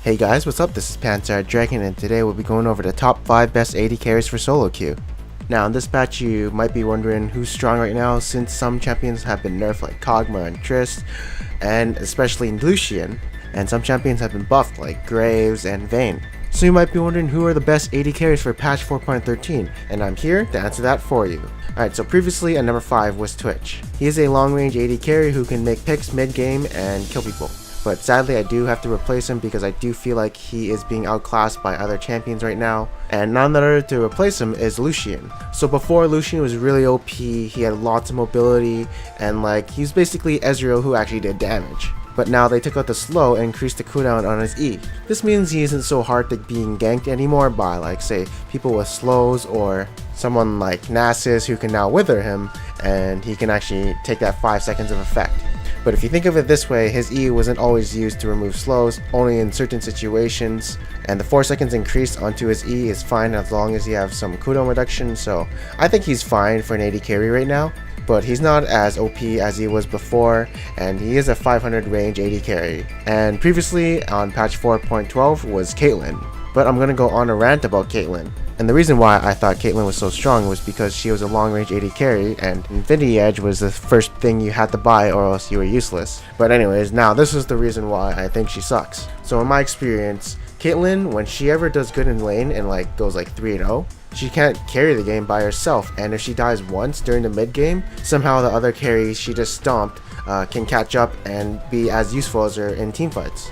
Hey guys, what's up? This is Panzer Dragon, and today we'll be going over the top 5 best AD carries for solo queue. Now in this patch you might be wondering who's strong right now, since some champions have been nerfed like Kog'Maw and Trist, and especially Lucian, and some champions have been buffed like Graves and Vayne. So you might be wondering who are the best AD carries for patch 4.13, and I'm here to answer that for you. Alright, so previously at number 5 was Twitch. He is a long range AD carry who can make picks mid game and kill people. But sadly I do have to replace him because I do feel like he is being outclassed by other champions right now, and none other to replace him is Lucian. So before, Lucian was really OP, he had lots of mobility, and he was basically Ezreal who actually did damage. But now they took out the slow and increased the cooldown on his E. This means he isn't so hard to being ganked anymore by say people with slows or someone like Nasus who can now wither him, and he can actually take that 5 seconds of effect. But if you think of it this way, his E wasn't always used to remove slows, only in certain situations, and the 4 seconds increased onto his E is fine as long as you have some cooldown reduction, so I think he's fine for an AD carry right now. But he's not as OP as he was before, and he is a 500 range AD carry. And previously on patch 4.12 was Caitlyn, but I'm gonna go on a rant about Caitlyn. And the reason why I thought Caitlyn was so strong was because she was a long range AD carry, and Infinity Edge was the first thing you had to buy or else you were useless. But anyways, now this is the reason why I think she sucks. So in my experience, Caitlyn, when she ever does good in lane and goes 3-0, she can't carry the game by herself, and if she dies once during the mid game, somehow the other carries she just stomped can catch up and be as useful as her in teamfights.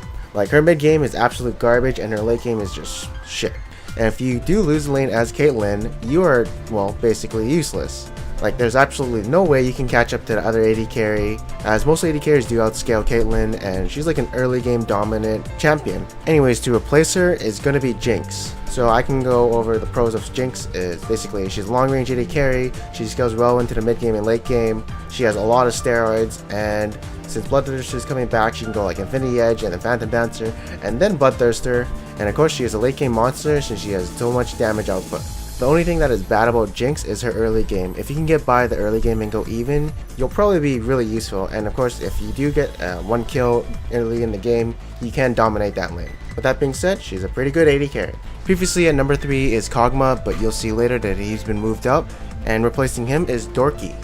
Her mid game is absolute garbage and her late game is just shit. And if you do lose the lane as Caitlyn, you are, well, basically useless. There's absolutely no way you can catch up to the other AD carry, as most AD carries do outscale Caitlyn, and she's an early game dominant champion. Anyways, to replace her is gonna be Jinx. So I can go over the pros of Jinx. Is basically she's a long range AD carry, she scales well into the mid game and late game, she has a lot of steroids, and since Bloodthirster is coming back, she can go Infinity Edge and then Phantom Dancer and then Bloodthirster, and of course she is a late game monster since she has so much damage output. The only thing that is bad about Jinx is her early game. If you can get by the early game and go even, you'll probably be really useful, and of course if you do get one kill early in the game, you can dominate that lane. With that being said, she's a pretty good AD carry. Previously at number 3 is Kog'Maw, but you'll see later that he's been moved up, and replacing him is Dorky.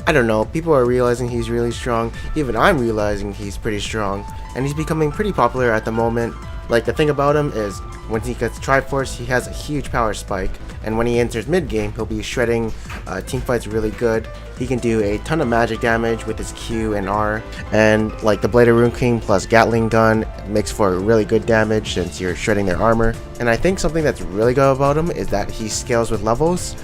I don't know, people are realizing he's really strong, even I'm realizing he's pretty strong, and he's becoming pretty popular at the moment. The thing about him is, when he gets Triforce, he has a huge power spike, and when he enters mid game, he'll be shredding teamfights really good. He can do a ton of magic damage with his Q and R, and the Blade of Ruin King plus Gatling gun makes for really good damage since you're shredding their armor. And I think something that's really good about him is that he scales with levels.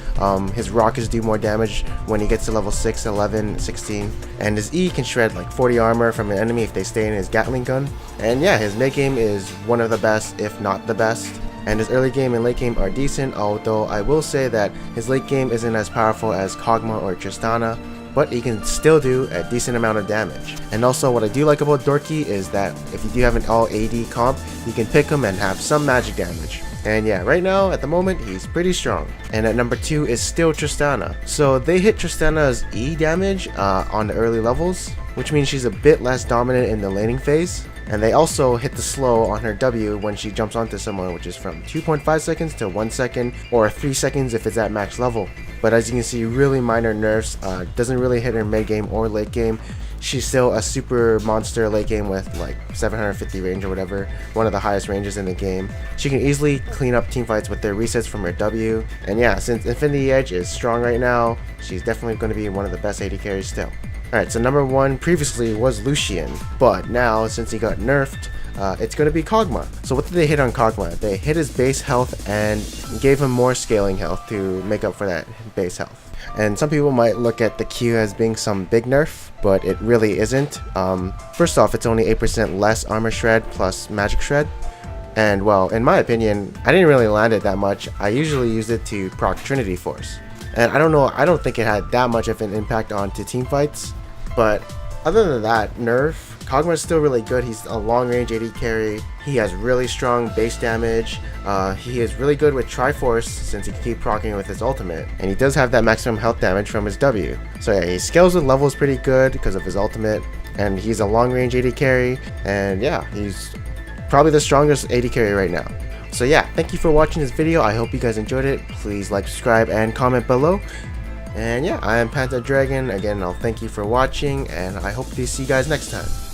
His rockets do more damage when he gets to level 6, 11, 16, and his E can shred 40 armor from an enemy if they stay in his Gatling gun. And yeah, his mid game is one of the best, if not the best. And his early game and late game are decent, although I will say that his late game isn't as powerful as Kog'Maw or Tristana, but he can still do a decent amount of damage. And also what I do like about Dorky is that if you do have an all AD comp, you can pick him and have some magic damage. And yeah, right now, at the moment, he's pretty strong. And at number 2 is still Tristana. So they hit Tristana's E damage on the early levels, which means she's a bit less dominant in the laning phase. And they also hit the slow on her W when she jumps onto someone, which is from 2.5 seconds to 1 second, or 3 seconds if it's at max level. But as you can see, really minor nerfs, doesn't really hit her mid game or late game. She's still a super monster late game with 750 range or whatever, one of the highest ranges in the game. She can easily clean up teamfights with their resets from her W. And yeah, since Infinity Edge is strong right now, she's definitely going to be one of the best AD carries still. Alright, so number 1 previously was Lucian, but now since he got nerfed, it's going to be Kog'Maw. So what did they hit on Kog'Maw? They hit his base health and gave him more scaling health to make up for that base health. And some people might look at the Q as being some big nerf, but it really isn't. First off, it's only 8% less armor shred plus magic shred. And well, in my opinion, I didn't really land it that much. I usually use it to proc Trinity Force. And I don't think it had that much of an impact onto teamfights. But other than that nerf, Kog'Maw is still really good. He's a long range AD carry. He has really strong base damage. He is really good with Triforce since he can keep proccing with his ultimate. And he does have that maximum health damage from his W. So yeah, he scales with levels pretty good because of his ultimate. And he's a long range AD carry. And yeah, he's probably the strongest AD carry right now. So yeah, thank you for watching this video. I hope you guys enjoyed it. Please like, subscribe, and comment below. And yeah, I am Panta Dragon. Again, I'll thank you for watching, and I hope to see you guys next time.